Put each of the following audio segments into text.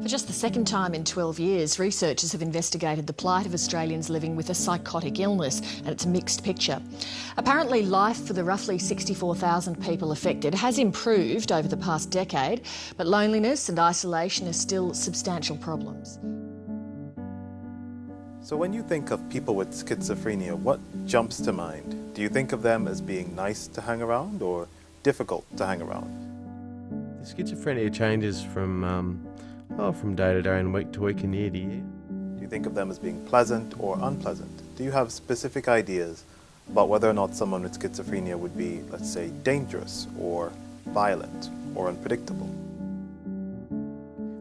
For just the second time in 12 years, researchers have investigated the plight of Australians living with a psychotic illness, and it's a mixed picture. Apparently, life for the roughly 64,000 people affected has improved over the past decade, but loneliness and isolation are still substantial problems. So when you think of people with schizophrenia, what jumps to mind? Do you think of them as being nice to hang around or difficult to hang around? The schizophrenia changes from day to day and week to week and year to year. Do you think of them as being pleasant or unpleasant? Do you have specific ideas about whether or not someone with schizophrenia would be, let's say, dangerous or violent or unpredictable?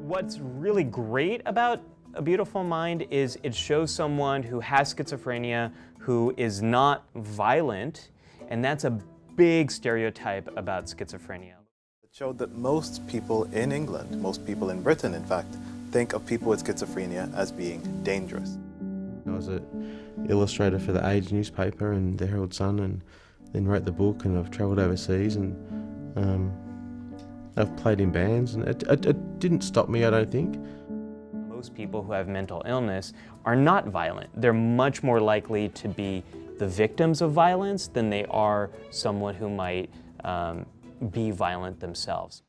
What's really great about A Beautiful Mind is it shows someone who has schizophrenia who is not violent, and that's a big stereotype about schizophrenia. It showed that most people in England, most people in Britain in fact, think of people with schizophrenia as being dangerous. I was an illustrator for the Age newspaper and the Herald Sun, and then wrote the book, and I've travelled overseas, and I've played in bands, and it didn't stop me, I don't think. Most people who have mental illness are not violent. They're much more likely to be the victims of violence than they are someone who might be violent themselves.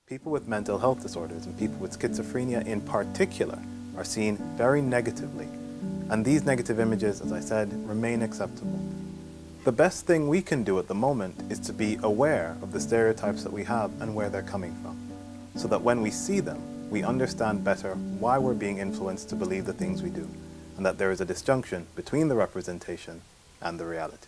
People with mental health disorders and people with schizophrenia in particular are seen very negatively. And these negative images, as I said, remain acceptable. The best thing we can do at the moment is to be aware of the stereotypes that we have and where they're coming from, so that when we see them, we understand better why we're being influenced to believe the things we do, and that there is a disjunction between the representation and the reality.